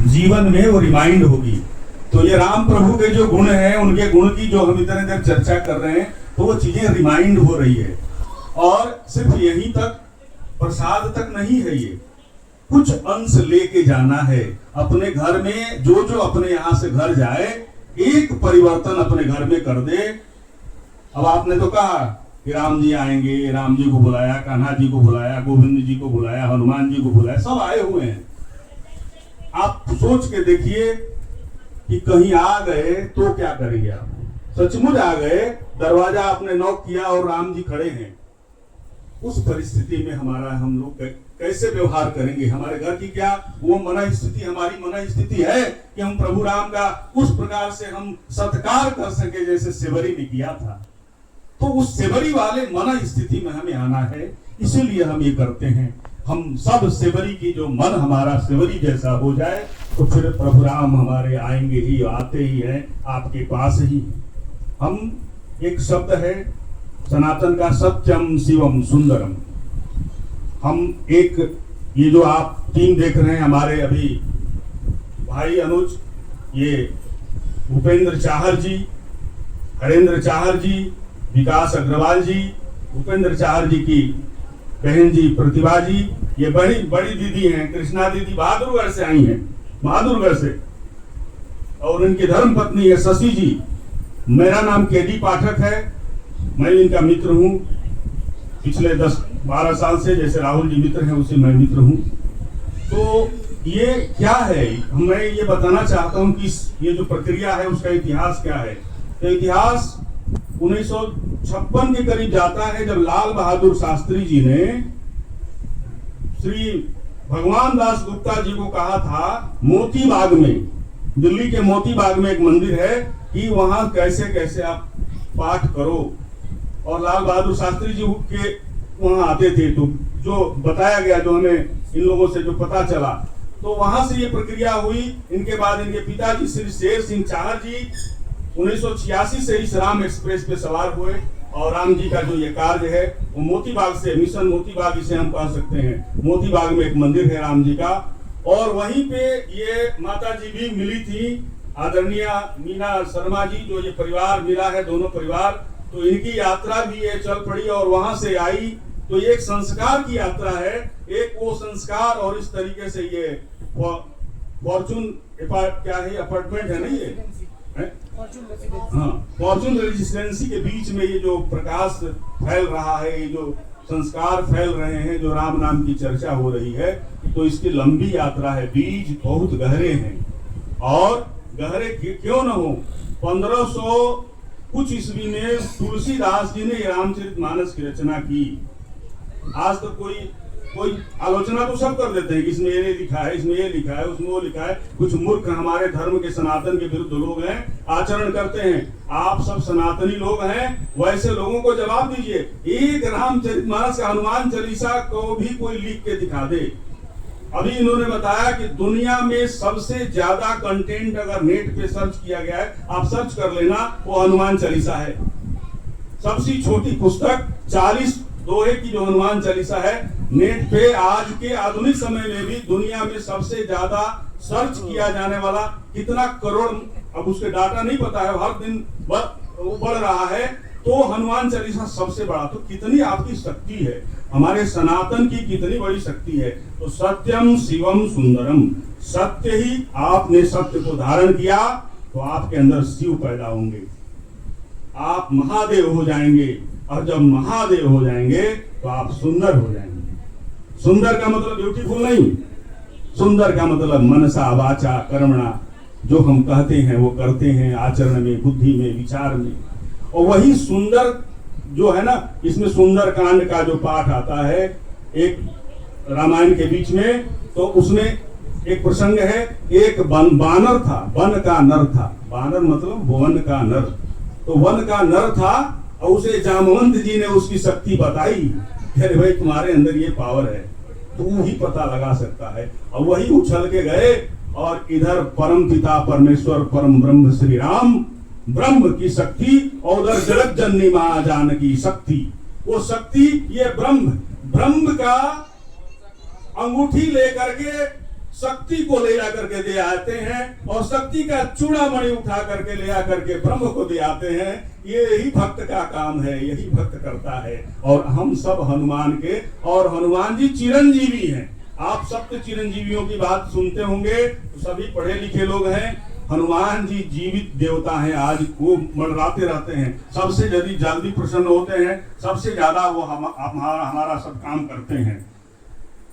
जीवन में वो रिमाइंड होगी। तो ये राम प्रभु के जो गुण हैं, उनके गुण की जो हम इतने देर चर्चा कर रहे हैं, तो वो चीजें रिमाइंड हो रही है। और सिर्फ यहीं तक, प्रसाद तक नहीं है, ये कुछ अंश लेके जाना है अपने घर में। जो जो अपने यहाँ से घर जाए, एक परिवर्तन अपने घर में कर दे। अब आपने तो कहा कि राम जी आएंगे, राम जी को बुलाया, कान्हा जी को बुलाया, गोविंद जी को बुलाया, हनुमान जी को बुलाया, सब आए हुए हैं। आप सोच के देखिए कि कहीं आ गए तो क्या करेंगे आप? सचमुच आ गए, दरवाजा आपने नॉक किया और राम जी खड़े हैं, उस परिस्थिति में हम लोग कैसे व्यवहार करेंगे? हमारे घर की क्या वो मन स्थिति, हमारी मन स्थिति है कि हम प्रभु राम का उस प्रकार से हम सत्कार कर सके जैसे सेवरी ने किया था? तो उस सेवरी वाले मन स्थिति में हमें आना है, इसीलिए हम ये करते हैं। हम सब सेवरी की जो मन हमारा सेवरी जैसा हो जाए, तो फिर प्रभु राम हमारे आएंगे ही, आते ही हैं, आपके पास ही। हम एक शब्द है सनातन का, सत्यम शिवम सुंदरम। हम एक, ये जो आप टीम देख रहे हैं हमारे अभी भाई अनुज, ये भूपेंद्र चाहर जी, हरेंद्र चाहर जी, विकास अग्रवाल जी, भूपेंद्र चाहर जी की बहन जी प्रतिभा जी, ये बड़ी बड़ी दीदी हैं, कृष्णा दीदी बहादुरगढ़ से आई हैं, बहादुरगढ़ से, और इनकी धर्म पत्नी है शशि जी। मेरा नाम केडी पाठक है, मैं इनका मित्र हूँ पिछले 10-12 साल से, जैसे राहुल जी मित्र हैं उसे मैं मित्र हूँ। तो ये क्या है, मैं ये बताना चाहता हूँ कि ये जो प्रक्रिया है उसका इतिहास क्या है। तो इतिहास 1956 के करीब जाता है, जब लाल बहादुर शास्त्री जी ने श्री भगवान दास गुप्ता जी को कहा था, मोती बाग में, दिल्ली के मोती बाग में एक मंदिर है, कि वहां कैसे कैसे आप पाठ करो। और लाल बहादुर शास्त्री जी के वहां आते थे, तो जो बताया गया, जो हमें इन लोगों से जो पता चला, तो वहां से ये प्रक्रिया हुई। इनके बाद इनके पिताजी श्री शेर सिंह चाहर जी 1986 से इस राम एक्सप्रेस पे सवार हुए, और राम जी का जो ये कार्य है वो मोती बाग से, मिशन मोती बाग इसे हम कह सकते हैं, मोती बाग में एक मंदिर है राम जी का। और वहीं पे ये माता जी भी मिली थी, आदरणीय मीना शर्मा जी, जो ये परिवार मिला है, दोनों परिवार, तो इनकी यात्रा भी ये चल पड़ी और वहां से आई। तो ये एक संस्कार की यात्रा है, एक वो संस्कार, और इस तरीके से ये फॉर्चून क्या है, अपार्टमेंट है ना ये, हाँ, फॉर्चून रेजिडेंसी के बीच में ये जो प्रकाश फैल रहा है, ये जो संस्कार फैल रहे हैं, जो राम नाम की चर्चा हो रही है, तो इसकी लंबी यात्रा है, बीज बहुत गहरे हैं। और गहरे क्यों न हो, 1500 कुछ ईस्वी में तुलसीदास जी ने रामचरितमानस की रचना की। आज तक कोई आलोचना तो सब कर देते हैं कि इसमें ये लिखा है, इसमें ये लिखा है, उसमें वो लिखा है। कुछ मूर्ख हमारे धर्म के, सनातन के विरुद्ध लोग हैं, आचरण करते हैं। आप सब सनातनी लोग हैं, वैसे लोगों को जवाब दीजिए, एक रामचरितमानस का, हनुमान चालीसा को भी कोई लिख के दिखा दे। अभी इन्होंने बताया कि दुनिया में सबसे ज्यादा कंटेंट अगर नेट पे सर्च किया गया है, आप सर्च कर लेना, वो हनुमान चालीसा है। सबसे छोटी पुस्तक 40 दोहे की जो हनुमान चालीसा है, नेट पे आज के आधुनिक समय में भी दुनिया में सबसे ज्यादा सर्च किया जाने वाला, कितना करोड़, अब उसके डाटा नहीं पता है, हर दिन बढ़ रहा है, तो हनुमान चालीसा सबसे बड़ा। तो कितनी आपकी शक्ति है, हमारे सनातन की कितनी बड़ी शक्ति है। तो सत्यम शिवम सुंदरम, सत्य ही, आपने सत्य को धारण किया तो आपके अंदर शिव पैदा होंगे, आप महादेव हो जाएंगे, और जब महादेव हो जाएंगे तो आप सुंदर हो जाएंगे। सुंदर का मतलब ब्यूटीफुल नहीं, सुंदर का मतलब मनसा वाचा कर्मणा, जो हम कहते हैं वो करते हैं, आचरण में, बुद्धि में, विचार में। और वही सुंदर जो है ना, इसमें सुंदर कांड का जो पाठ आता है एक रामायण के बीच में, तो उसमें एक प्रसंग है, एक बानर था, वन का नर था, बानर मतलब वन का नर, तो वन का नर था, और उसे जामवंत जी ने उसकी शक्ति बताई, अरे भाई तुम्हारे अंदर ये पावर है, तू ही पता लगा सकता है। और वही उछल के गए, और इधर परम पिता परमेश्वर परम ब्रह्म श्री राम, ब्रह्म की शक्ति, और उधर जगत जननी मां जानकी शक्ति, वो शक्ति, ये ब्रह्म का अंगूठी लेकर के शक्ति को ले जाकर के दे आते हैं और शक्ति का चूड़ामणि उठा करके ले आकर के ब्रह्म को दे आते हैं। ये यही भक्त का काम है, यही भक्त करता है। और हम सब हनुमान के, और हनुमान जी चिरंजीवी हैं। आप सप्त चिरंजीवियों की बात सुनते होंगे, तो सभी पढ़े लिखे लोग हैं। हनुमान जी जीवित देवता हैं, आज को मंडराते रहते हैं। सबसे जल्दी प्रसन्न होते हैं, सबसे ज्यादा वो हमारा सब काम करते हैं।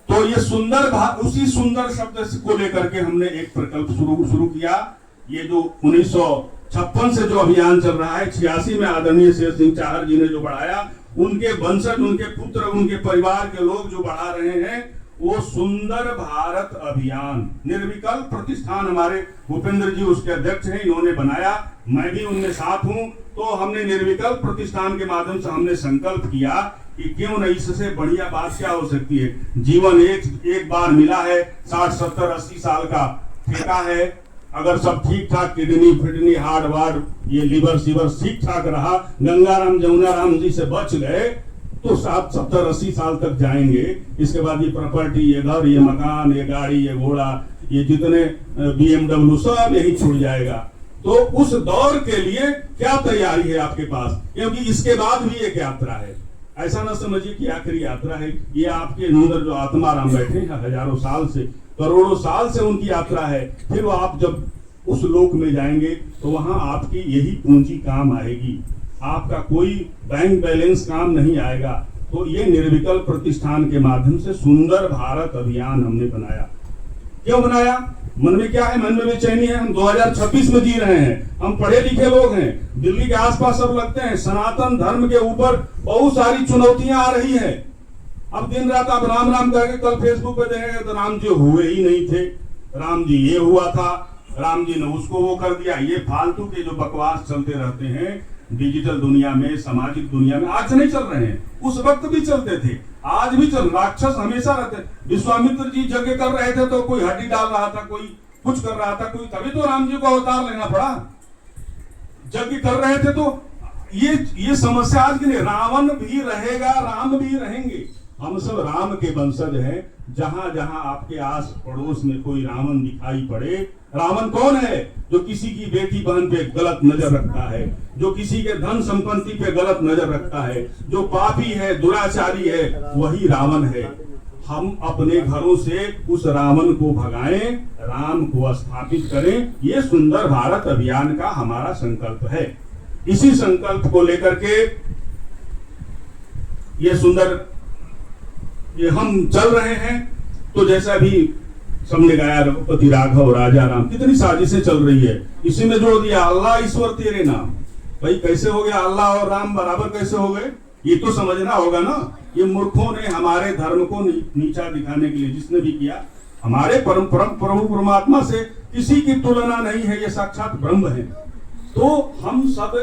तो ये उसी सुंदर शब्द को लेकर के हमने एक प्रकल्प शुरू किया। ये जो 1956 से जो अभियान चल रहा है, 86 में आदरणीय शेर सिंह चाहर जी ने जो बढ़ाया, उनके वंशज, उनके पुत्र, उनके परिवार के लोग जो बढ़ा रहे हैं, वो सुंदर भारत अभियान निर्विकल्प प्रतिष्ठान, हमारे भूपेंद्र जी उसके अध्यक्ष हैं, इन्होंने बनाया, मैं भी उनके साथ हूं। तो हमने निर्विकल्प प्रतिष्ठान के माध्यम से हमने संकल्प किया कि क्यों नहीं, इससे बढ़िया बात क्या हो सकती है। जीवन एक बार मिला है, 60 70 80 साल का ठेका है। अगर सब ठीक ठाक, किडनी हार्ट वार्ड, ये लिवर सीवर ठीक ठाक रहा, गंगाराम जमुनाराम जी से बच गए, तो 60 70 80 साल तक जाएंगे। इसके बाद ये प्रॉपर्टी, ये घर, ये मकान, ये गाड़ी, ये घोड़ा, ये जितने BMW सब यही छूट जाएगा। तो उस दौर के लिए क्या तैयारी है आपके पास, क्योंकि इसके बाद भी एक यात्रा है। ऐसा ना समझिए कि आखिरी यात्रा है। ये आपके अंदर जो आत्मा राम बैठे हैं, हजारों साल से, करोड़ों साल से उनकी यात्रा है। फिर वो आप जब उस लोक में जाएंगे तो वहां आपकी यही पूंजी काम आएगी, आपका कोई बैंक बैलेंस काम नहीं आएगा। तो ये निर्विकल्प प्रतिष्ठान के माध्यम से सुंदर भारत अभियान हमने बनाया। क्यों बनाया? मन में क्या है? मन में बेचैनी है। हम 2026 में जी रहे हैं, हम पढ़े लिखे लोग हैं, दिल्ली के आसपास सब लगते हैं। सनातन धर्म के ऊपर बहुत सारी चुनौतियां आ रही हैं। अब दिन रात आप राम राम करके, कल फेसबुक पे देखेंगे तो राम जी हुए ही नहीं थे, राम जी ये हुआ था, राम जी ने उसको वो कर दिया। ये फालतू के जो बकवास चलते रहते हैं डिजिटल दुनिया में, सामाजिक दुनिया में, आज नहीं चल रहे हैं, उस वक्त भी चलते थे, आज भी चल। राक्षस हमेशा रहते। विश्वामित्र जी यज्ञ कर रहे थे तो कोई हड्डी डाल रहा था, कोई कुछ कर रहा था, कोई, तभी तो राम जी को अवतार लेना पड़ा। यज्ञ कर रहे थे तो ये समस्या आज की नहीं। रावण भी रहेगा, राम भी रहेंगे। हम सब राम के वंशज हैं। जहां जहां आपके आस पड़ोस में कोई रावण दिखाई पड़े, रावण कौन है? जो किसी की बेटी बहन पे गलत नजर रखता है, जो किसी के धन संपत्ति पे गलत नजर रखता है, जो पापी है, दुराचारी है, वही रावण है। हम अपने घरों से उस रावण को भगाएं, राम को स्थापित करें। ये सुंदर भारत अभियान का हमारा संकल्प है। इसी संकल्प को लेकर के ये हम चल रहे हैं। तो जैसा अभी सबने गाया, रघुपति राघव राजा राम, कितनी साजिशें चल रही है। इसी में जोड़ दिया अल्लाह ईश्वर तेरे नाम। भाई कैसे हो गया अल्लाह और राम बराबर कैसे हो गए? ये तो समझना होगा ना। ये मूर्खों ने हमारे धर्म को नीचा दिखाने के लिए जिसने भी किया, हमारे प्रभु परमात्मा से किसी की तुलना नहीं है, ये साक्षात ब्रह्म है। तो हम सब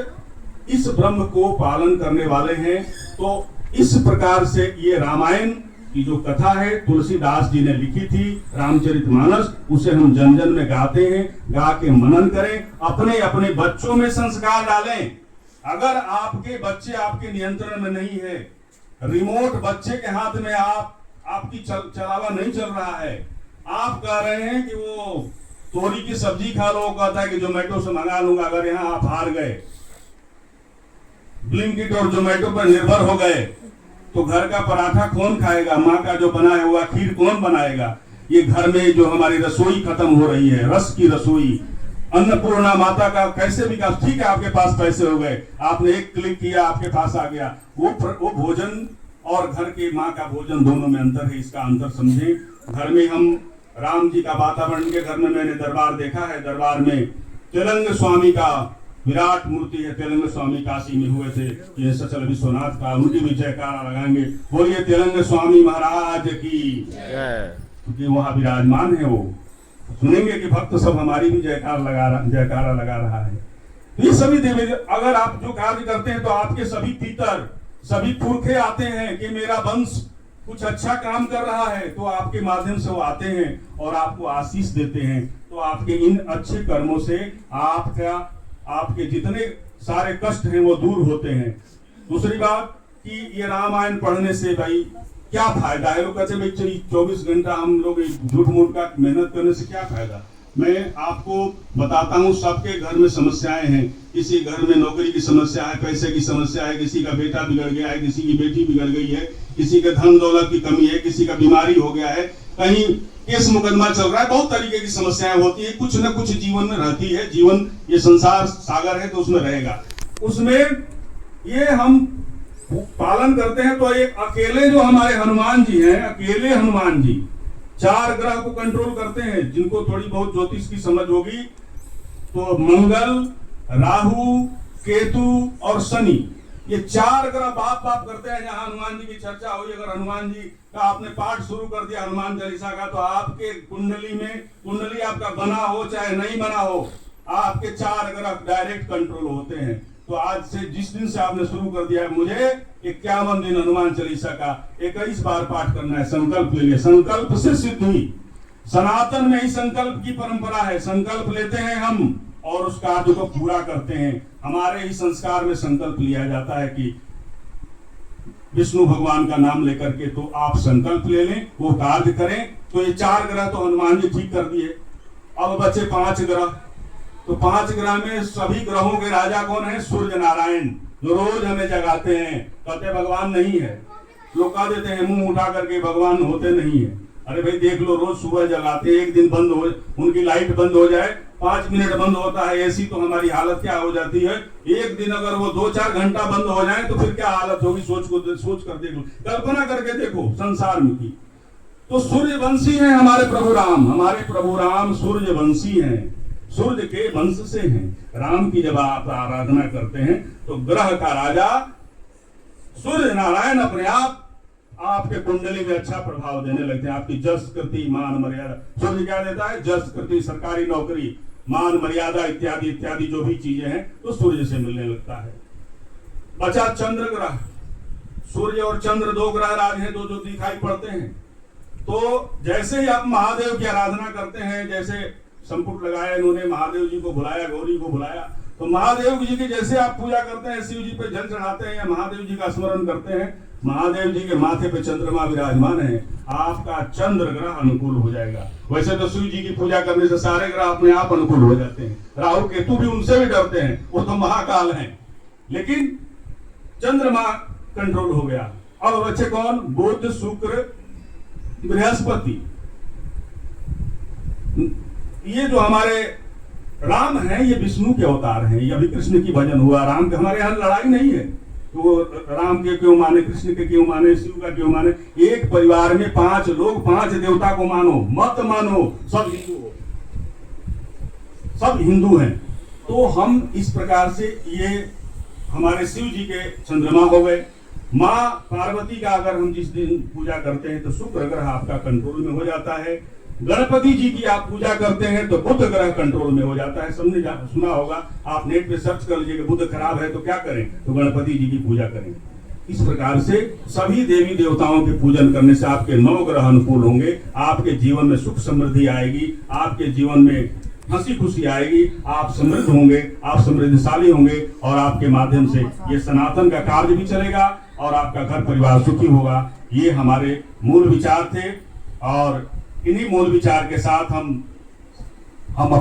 इस ब्रह्म को पालन करने वाले हैं। तो इस प्रकार से ये रामायण की जो कथा है तुलसीदास जी ने लिखी थी, रामचरितमानस, उसे हम जन जन में गाते हैं। गा के मनन करें, अपने अपने बच्चों में संस्कार डालें। अगर आपके बच्चे आपके नियंत्रण में नहीं है, रिमोट बच्चे के हाथ में आपकी चलावा नहीं चल रहा है, आप कह रहे हैं कि वो तोरी की सब्जी खा लो, कहता है कि जोमेटो से मंगा लूंगा। अगर यहाँ आप हार गए, ब्लिंकिट और जोमेटो पर निर्भर हो गए, तो घर का पराठा कौन खाएगा? माँ का जो बनाया हुआ खीर कौन बनाएगा? ये घर में जो हमारी रसोई खत्म हो रही है, रस की रसोई, अन्नपूर्णा माता का कैसे विकास। ठीक है, आपके पास पैसे हो गए, आपने एक क्लिक किया, आपके पास आ गया। वो भोजन और घर के माँ का भोजन, दोनों में अंतर है। इसका अंतर समझें। घर में हम राम जी का वातावरण के घर में मैंने दरबार देखा है। दरबार में तेलंग स्वामी का विराट मूर्ति है। तेलंग स्वामी काशी में हुए थे, ये सचल विश्वनाथ का, उनकी भी जयकारा लगाएंगे। बोलिए तेलंग स्वामी महाराज की, क्योंकि वहां विराजमान है। वो सुनेंगे कि भक्त सब हमारी भी जयकारा लगा रहा है। तो ये सभी देवी, अगर आप जो कार्य करते हैं तो आपके सभी पितर, सभी पुरखे आते हैं कि मेरा वंश कुछ अच्छा काम कर रहा है, तो आपके माध्यम से वो आते हैं और आपको आशीष देते हैं। तो आपके इन अच्छे कर्मों से आपके जितने सारे कष्ट हैं वो दूर होते हैं। दूसरी बात कि ये रामायण पढ़ने से भाई क्या फायदा है? लोग कहते हैं भाई 24 घंटा हम लोग झूठ मूठ का मेहनत करने से क्या फायदा? मैं आपको बताता हूँ, सबके घर में समस्याएं हैं। किसी घर में नौकरी की समस्या है, पैसे की समस्या है, किसी का बेटा बिगड़ गया है, किसी की बेटी बिगड़ गई है, किसी के धन दौलत की कमी है, किसी का बीमारी हो गया है, कहीं केस मुकदमा चल रहा है। बहुत तरीके की समस्याएं होती है, कुछ न कुछ जीवन में रहती है। जीवन ये संसार सागर है तो उसमें रहेगा। उसमें ये हम पालन करते हैं। तो एक अकेले जो हमारे हनुमान जी हैं, अकेले हनुमान जी 4 ग्रह को कंट्रोल करते हैं। जिनको थोड़ी बहुत ज्योतिष की समझ होगी तो मंगल, राहु, केतु और शनि, ये 4 ग्रह बाप बाप करते हैं। जहां हनुमान जी की चर्चा हुई, अगर हनुमान जी का आपने पाठ शुरू कर दिया हनुमान चालीसा का, तो आपके कुंडली आपका बना हो चाहे नहीं बना हो, आपके 4 ग्रह डायरेक्ट कंट्रोल होते हैं। तो आज से जिस दिन से आपने शुरू कर दिया है, मुझे 51 दिन हनुमान चालीसा का 21 बार पाठ करना है। संकल्प ले लिया, संकल्प से सिद्ध हुई। सनातन में ही संकल्प की परंपरा है। संकल्प लेते हैं हम और उस कार्य को पूरा करते हैं। हमारे ही संस्कार में संकल्प लिया जाता है कि विष्णु भगवान का नाम लेकर के तो आप संकल्प ले लें, वो कार्य करें। तो ये 4 ग्रह तो हनुमान जी ठीक कर दिए। अब बचे 5 ग्रह। तो 5 ग्रह में सभी ग्रहों के राजा कौन है? सूर्य नारायण, जो रोज हमें जगाते हैं। कहते भगवान नहीं है, लोग कह देते हैं मुंह उठा करके भगवान होते नहीं है। अरे भाई देख लो, रोज सुबह जगाते, एक दिन बंद हो, उनकी लाइट बंद हो जाए, 5 मिनट बंद होता है एसी, तो हमारी हालत क्या हो जाती है। एक दिन अगर वो 2-4 घंटा बंद हो जाए तो फिर क्या हालत होगी? सोच कर देख लो, कल्पना करके देखो संसार में की। तो सूर्यवंशी है हमारे प्रभु राम सूर्यवंशी हैं, सूर्य के वंश से हैं। राम की जब आप आराधना करते हैं तो ग्रह का राजा सूर्य नारायण अपने आप आपके कुंडली में अच्छा प्रभाव देने लगते हैं। आपकी जस कृति मान मर्यादा, सूर्य क्या देता है? जस कृति, सरकारी नौकरी, मान मर्यादा इत्यादि इत्यादि जो भी चीजें हैं तो सूर्य से मिलने लगता है। बचा चंद्र ग्रह। सूर्य और चंद्र 2 ग्रह राज हैं, दो जो दिखाई पड़ते हैं। तो जैसे ही आप महादेव की आराधना करते हैं, जैसे संपुट लगाया इन्होंने, महादेव जी को बुलाया, गौरी को बुलाया, तो महादेव जी की जैसे आप पूजा करते हैं, शिव जी पे जल चढ़ाते हैं या महादेव जी का स्मरण करते हैं, महादेव जी के माथे पे चंद्रमा विराजमान है, आपका चंद्र ग्रह अनुकूल हो जाएगा। वैसे तो शिव जी की पूजा करने से सारे ग्रह अपने आप अनुकूल हो जाते हैं। राहु केतु भी उनसे भी डरते हैं, वो तो महाकाल हैं, लेकिन चंद्रमा कंट्रोल हो गया। अब बच्चे कौन? बुध, शुक्र, बृहस्पति। ये जो हमारे राम हैं, ये विष्णु के अवतार हैं। ये अभी कृष्ण की भजन हुआ। राम के हमारे यहाँ लड़ाई नहीं है, तो वो राम के क्यों माने, कृष्ण के क्यों माने, शिव का क्यों माने। एक परिवार में 5 लोग 5 देवता को मानो, मत मानो, सब हिंदू हो, सब हिंदू हैं। तो हम इस प्रकार से, ये हमारे शिव जी के चंद्रमा हो गए। माँ पार्वती का अगर हम जिस दिन पूजा करते हैं तो शुक्र ग्रह आपका कंट्रोल में हो जाता है। गणपति जी की आप पूजा करते हैं तो बुध ग्रह कंट्रोल में हो जाता है। सबने सुना होगा, आप नेट पे सर्च कर लीजिए कि बुध खराब है तो क्या करें, तो गणपति जी की पूजा करें। इस प्रकार से सभी देवी देवताओं के पूजन करने से आपके 9 ग्रह अनुकूल होंगे। आपके जीवन में सुख समृद्धि आएगी, आपके जीवन में हंसी खुशी आएगी, आप समृद्ध होंगे, आप समृद्धशाली होंगे, और आपके माध्यम से ये सनातन का कार्य भी चलेगा और आपका घर परिवार सुखी होगा। ये हमारे मूल विचार थे, और इन्हीं मूल विचार के साथ हम अपने